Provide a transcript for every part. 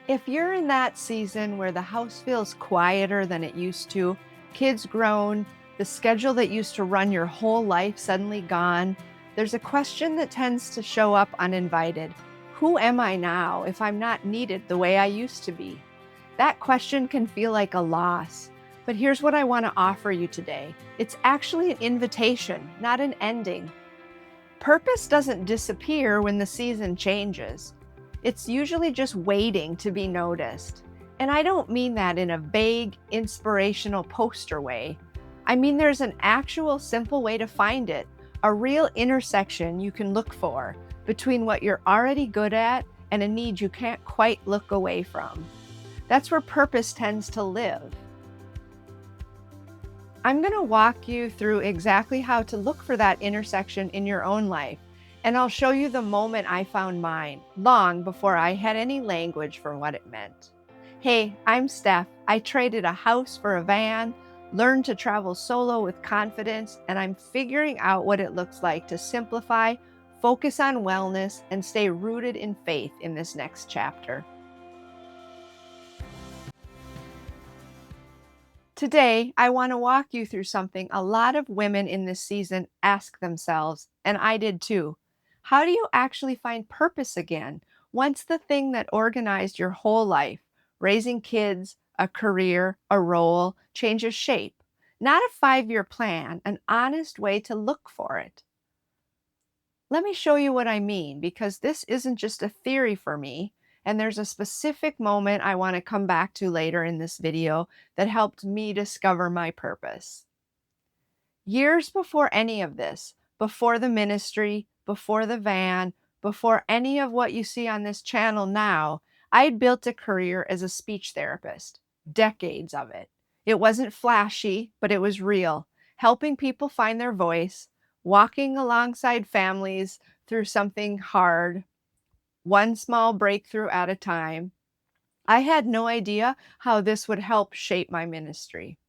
If you're in that season where the house feels quieter than it used to, kids grown, the schedule that used to run your whole life suddenly gone, there's a question that tends to show up uninvited. Who am I now if I'm not needed the way I used to be? That question can feel like a loss. But here's what I want to offer you today. It's actually an invitation, not an ending. Purpose doesn't disappear when the season changes. It's usually just waiting to be noticed. And I don't mean that in a vague, inspirational poster way. I mean there's an actual simple way to find it, a real intersection you can look for between what you're already good at and a need you can't quite look away from. That's where purpose tends to live. I'm going to walk you through exactly how to look for that intersection in your own life, and I'll show you the moment I found mine, long before I had any language for what it meant. Hey, I'm Steph. I traded a house for a van, learned to travel solo with confidence, and I'm figuring out what it looks like to simplify, focus on wellness, and stay rooted in faith in this next chapter. Today, I want to walk you through something a lot of women in this season ask themselves, and I did too. How do you actually find purpose again once the thing that organized your whole life, raising kids, a career, a role, changes shape? Not a 5-year plan, an honest way to look for it. Let me show you what I mean, because this isn't just a theory for me, and there's a specific moment I want to come back to later in this video that helped me discover my purpose. Years before any of this, before the ministry, before the van, before any of what you see on this channel now, I'd built a career as a speech therapist, decades of it. It wasn't flashy, but it was real, helping people find their voice, walking alongside families through something hard, one small breakthrough at a time. I had no idea how this would help shape my ministry.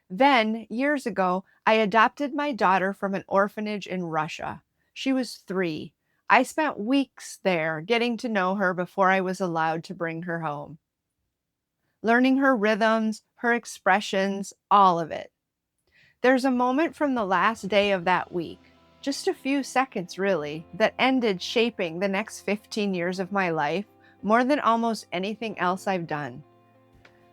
Then, years ago, I adopted my daughter from an orphanage in Russia. She was 3. I spent weeks there getting to know her before I was allowed to bring her home. Learning her rhythms, her expressions, all of it. There's a moment from the last day of that week, just a few seconds really, that ended shaping the next 15 years of my life more than almost anything else I've done.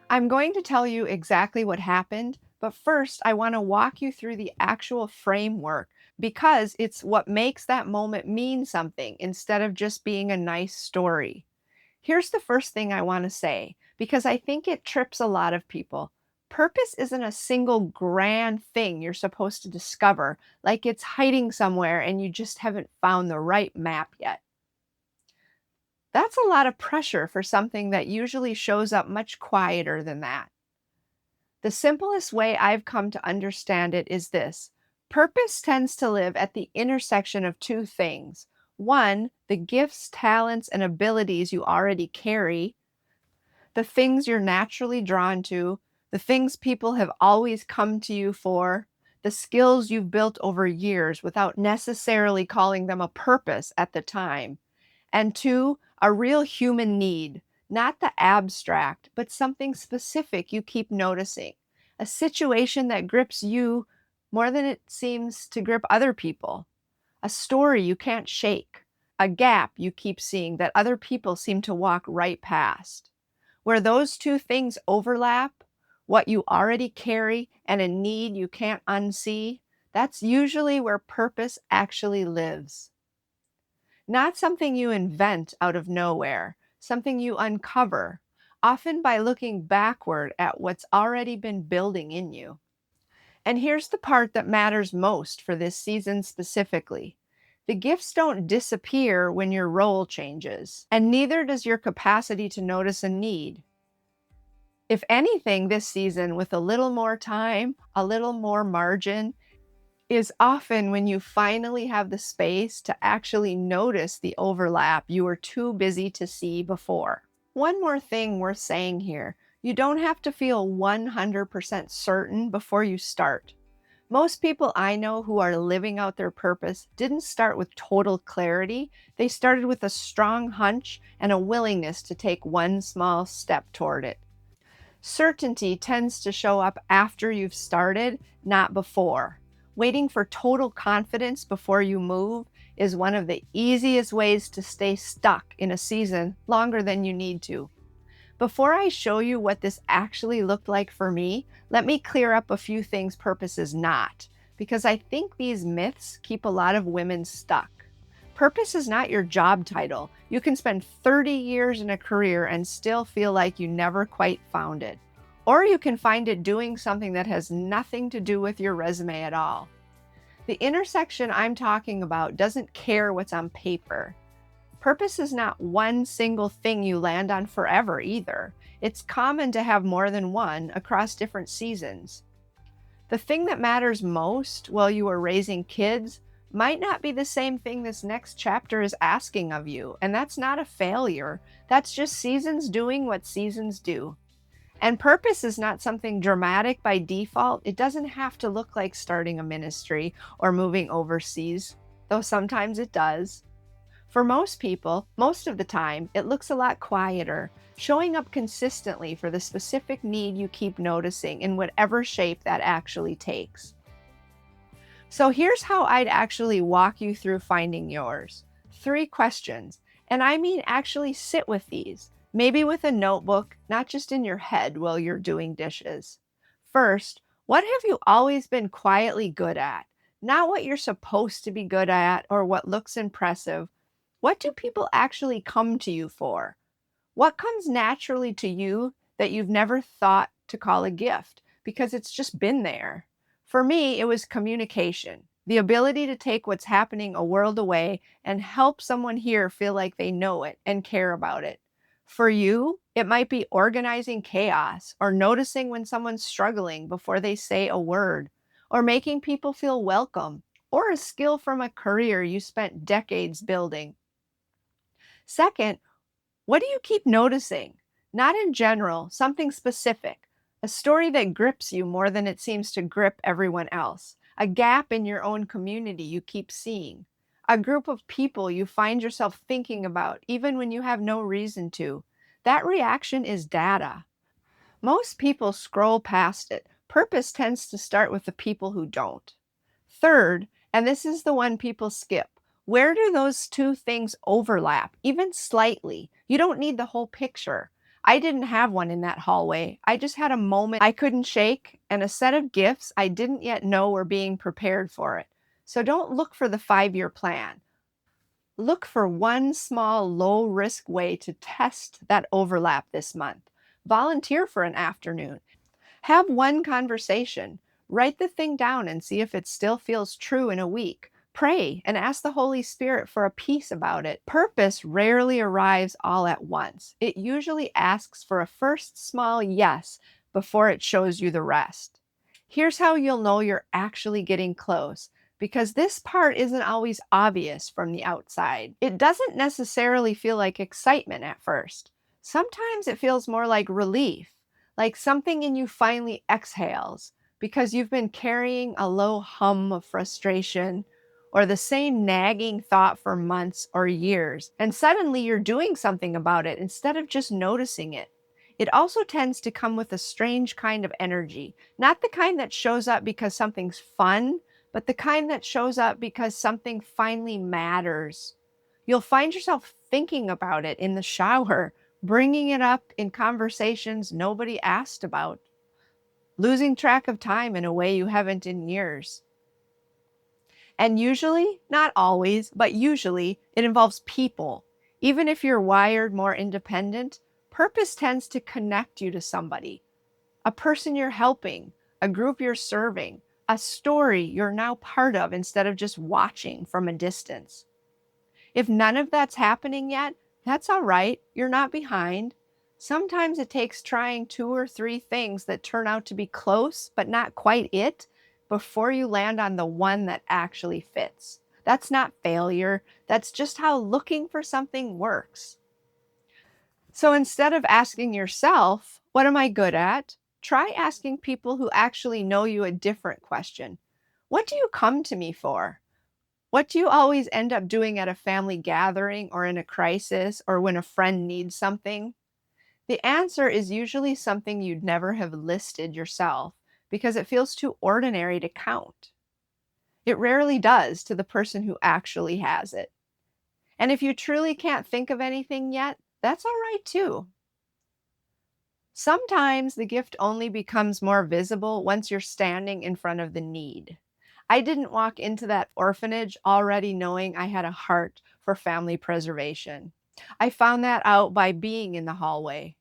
I'm going to tell you exactly what happened, but first I want to walk you through the actual framework because it's what makes that moment mean something instead of just being a nice story. Here's the first thing I want to say, because I think it trips a lot of people. Purpose isn't a single grand thing you're supposed to discover, like it's hiding somewhere and you just haven't found the right map yet. That's a lot of pressure for something that usually shows up much quieter than that. The simplest way I've come to understand it is this. Purpose tends to live at the intersection of two things. One, the gifts, talents, and abilities you already carry, the things you're naturally drawn to, the things people have always come to you for, the skills you've built over years without necessarily calling them a purpose at the time. And 2, a real human need, not the abstract, but something specific you keep noticing, a situation that grips you more than it seems to grip other people, a story you can't shake, a gap you keep seeing that other people seem to walk right past. Where those two things overlap, what you already carry and a need you can't unsee, that's usually where purpose actually lives. Not something you invent out of nowhere, something you uncover, often by looking backward at what's already been building in you. And here's the part that matters most for this season specifically. The gifts don't disappear when your role changes, and neither does your capacity to notice a need. If anything, this season, with a little more time, a little more margin, is often when you finally have the space to actually notice the overlap you were too busy to see before. One more thing worth saying here. You don't have to feel 100% certain before you start. Most people I know who are living out their purpose didn't start with total clarity. They started with a strong hunch and a willingness to take one small step toward it. Certainty tends to show up after you've started, not before. Waiting for total confidence before you move is one of the easiest ways to stay stuck in a season longer than you need to. Before I show you what this actually looked like for me, let me clear up a few things purpose is not, because I think these myths keep a lot of women stuck. Purpose is not your job title. You can spend 30 years in a career and still feel like you never quite found it. Or you can find it doing something that has nothing to do with your resume at all. The intersection I'm talking about doesn't care what's on paper. Purpose is not one single thing you land on forever either. It's common to have more than one across different seasons. The thing that matters most while you are raising kids might not be the same thing this next chapter is asking of you, and that's not a failure. That's just seasons doing what seasons do. And purpose is not something dramatic by default. It doesn't have to look like starting a ministry or moving overseas, though sometimes it does. For most people, most of the time, it looks a lot quieter, showing up consistently for the specific need you keep noticing in whatever shape that actually takes. So here's how I'd actually walk you through finding yours. 3 questions, and I mean actually sit with these, maybe with a notebook, not just in your head while you're doing dishes. First, what have you always been quietly good at? Not what you're supposed to be good at or what looks impressive. What do people actually come to you for? What comes naturally to you that you've never thought to call a gift because it's just been there? For me, it was communication, the ability to take what's happening a world away and help someone here feel like they know it and care about it. For you, it might be organizing chaos or noticing when someone's struggling before they say a word, or making people feel welcome, or a skill from a career you spent decades building. Second, what do you keep noticing? Not in general, something specific. A story that grips you more than it seems to grip everyone else. A gap in your own community you keep seeing. A group of people you find yourself thinking about even when you have no reason to. That reaction is data. Most people scroll past it. Purpose tends to start with the people who don't. Third, and this is the one people skip, where do those two things overlap, even slightly? You don't need the whole picture. I didn't have one in that hallway. I just had a moment I couldn't shake and a set of gifts I didn't yet know were being prepared for it. So don't look for the 5-year plan. Look for one small, low risk way to test that overlap this month. Volunteer for an afternoon. Have one conversation. Write the thing down and see if it still feels true in a week. Pray and ask the Holy Spirit for a peace about it. Purpose rarely arrives all at once. It usually asks for a first small yes before it shows you the rest. Here's how you'll know you're actually getting close, because this part isn't always obvious from the outside. It doesn't necessarily feel like excitement at first. Sometimes it feels more like relief, like something in you finally exhales because you've been carrying a low hum of frustration or the same nagging thought for months or years, and suddenly you're doing something about it instead of just noticing it. It also tends to come with a strange kind of energy, not the kind that shows up because something's fun, but the kind that shows up because something finally matters. You'll find yourself thinking about it in the shower, bringing it up in conversations nobody asked about, losing track of time in a way you haven't in years. And usually, not always, but usually, it involves people. Even if you're wired more independent, purpose tends to connect you to somebody, a person you're helping, a group you're serving, a story you're now part of instead of just watching from a distance. If none of that's happening yet, that's all right. You're not behind. Sometimes it takes trying 2 or 3 things that turn out to be close, but not quite it, before you land on the one that actually fits. That's not failure. That's just how looking for something works. So instead of asking yourself, what am I good at? Try asking people who actually know you a different question. What do you come to me for? What do you always end up doing at a family gathering or in a crisis or when a friend needs something? The answer is usually something you'd never have listed yourself because it feels too ordinary to count. It rarely does to the person who actually has it. And if you truly can't think of anything yet, that's all right too. Sometimes the gift only becomes more visible once you're standing in front of the need. I didn't walk into that orphanage already knowing I had a heart for family preservation. I found that out by being in the hallway.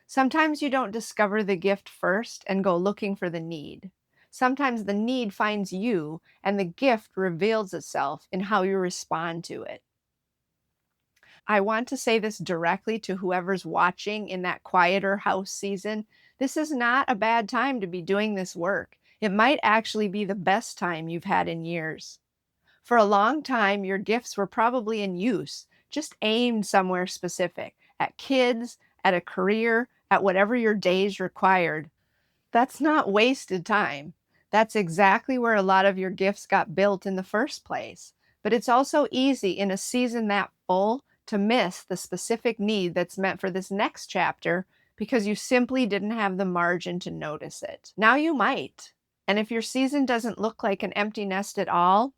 Sometimes you don't discover the gift first and go looking for the need. Sometimes the need finds you and the gift reveals itself in how you respond to it. I want to say this directly to whoever's watching in that quieter house season. This is not a bad time to be doing this work. It might actually be the best time you've had in years. For a long time, your gifts were probably in use, just aimed somewhere specific at kids, at a career, at whatever your days required. That's not wasted time. That's exactly where a lot of your gifts got built in the first place. But it's also easy in a season that full to miss the specific need that's meant for this next chapter because you simply didn't have the margin to notice it. Now you might. And if your season doesn't look like an empty nest at all,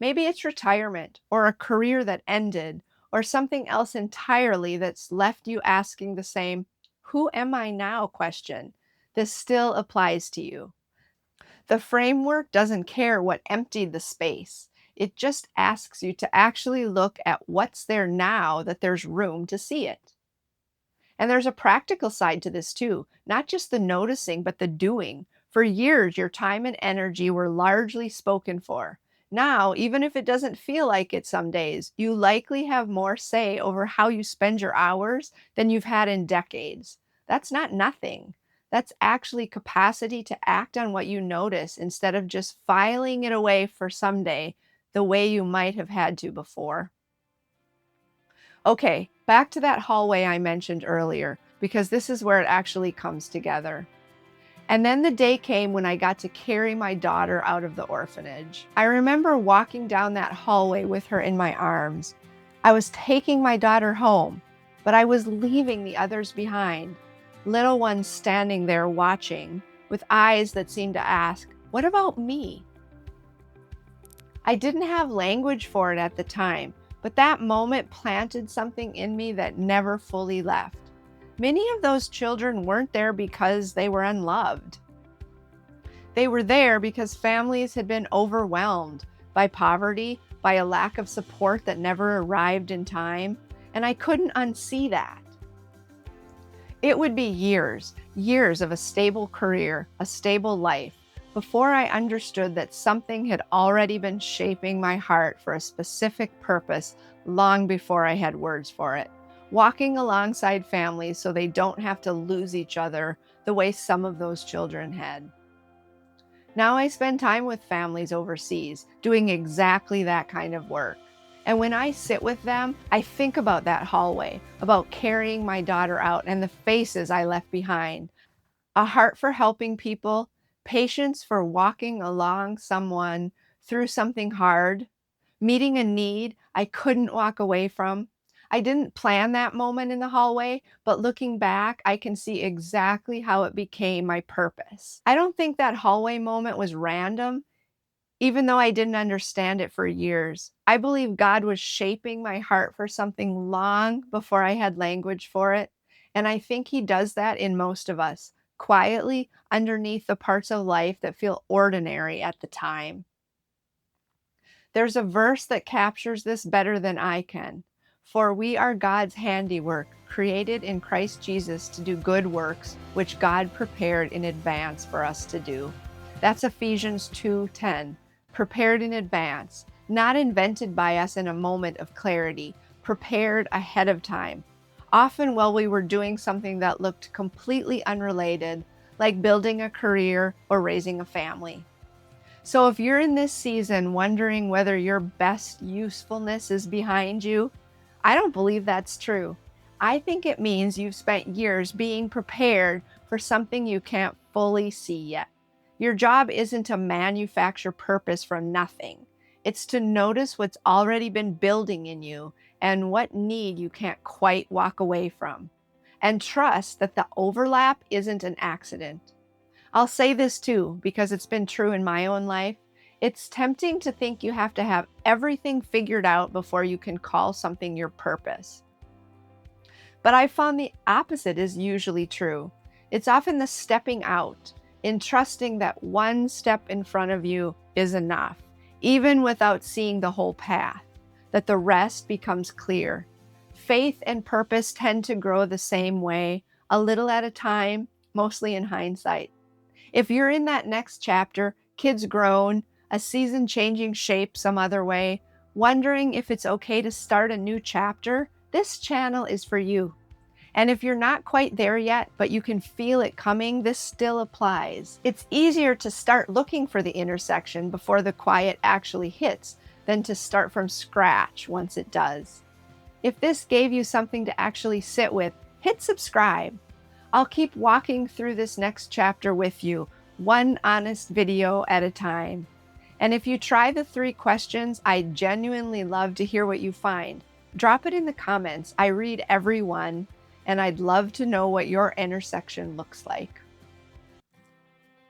maybe it's retirement or a career that ended or something else entirely that's left you asking the same, "Who am I now?" question. This still applies to you. The framework doesn't care what emptied the space. It just asks you to actually look at what's there now that there's room to see it. And there's a practical side to this too, not just the noticing, but the doing. For years, your time and energy were largely spoken for. Now, even if it doesn't feel like it some days, you likely have more say over how you spend your hours than you've had in decades. That's not nothing. That's actually capacity to act on what you notice instead of just filing it away for someday the way you might have had to before. Okay, back to that hallway I mentioned earlier, because this is where it actually comes together. And then the day came when I got to carry my daughter out of the orphanage. I remember walking down that hallway with her in my arms. I was taking my daughter home, but I was leaving the others behind, little ones standing there watching, with eyes that seemed to ask, "What about me?" I didn't have language for it at the time, but that moment planted something in me that never fully left. Many of those children weren't there because they were unloved. They were there because families had been overwhelmed by poverty, by a lack of support that never arrived in time, and I couldn't unsee that. It would be years, years of a stable career, a stable life, before I understood that something had already been shaping my heart for a specific purpose long before I had words for it. Walking alongside families so they don't have to lose each other the way some of those children had. Now I spend time with families overseas doing exactly that kind of work. And when I sit with them, I think about that hallway, about carrying my daughter out and the faces I left behind. A heart for helping people, patience for walking along someone through something hard, meeting a need I couldn't walk away from. I didn't plan that moment in the hallway, but looking back, I can see exactly how it became my purpose. I don't think that hallway moment was random, even though I didn't understand it for years. I believe God was shaping my heart for something long before I had language for it. And I think He does that in most of us, quietly underneath the parts of life that feel ordinary at the time. There's a verse that captures this better than I can. For we are God's handiwork, created in Christ Jesus to do good works, which God prepared in advance for us to do. That's Ephesians 2:10. Prepared in advance, not invented by us in a moment of clarity, prepared ahead of time. Often while we were doing something that looked completely unrelated, like building a career or raising a family. So if you're in this season wondering whether your best usefulness is behind you, I don't believe that's true. I think it means you've spent years being prepared for something you can't fully see yet. Your job isn't to manufacture purpose from nothing. It's to notice what's already been building in you and what need you can't quite walk away from. And trust that the overlap isn't an accident. I'll say this too, because it's been true in my own life. It's tempting to think you have to have everything figured out before you can call something your purpose. But I found the opposite is usually true. It's often the stepping out, in trusting that one step in front of you is enough, even without seeing the whole path, that the rest becomes clear. Faith and purpose tend to grow the same way, a little at a time, mostly in hindsight. If you're in that next chapter, kids grown, a season changing shape some other way, wondering if it's okay to start a new chapter, this channel is for you. And if you're not quite there yet, but you can feel it coming, this still applies. It's easier to start looking for the intersection before the quiet actually hits than to start from scratch once it does. If this gave you something to actually sit with, hit subscribe. I'll keep walking through this next chapter with you, one honest video at a time. And if you try the 3 questions, I genuinely love to hear what you find. Drop it in the comments. I read every one, and I'd love to know what your intersection looks like.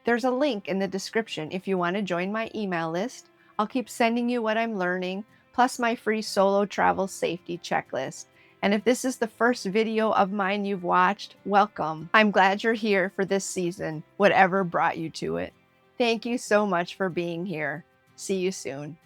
There's a link in the description if you want to join my email list. I'll keep sending you what I'm learning, plus my free solo travel safety checklist. And if this is the first video of mine you've watched, welcome. I'm glad you're here for this season, whatever brought you to it. Thank you so much for being here. See you soon.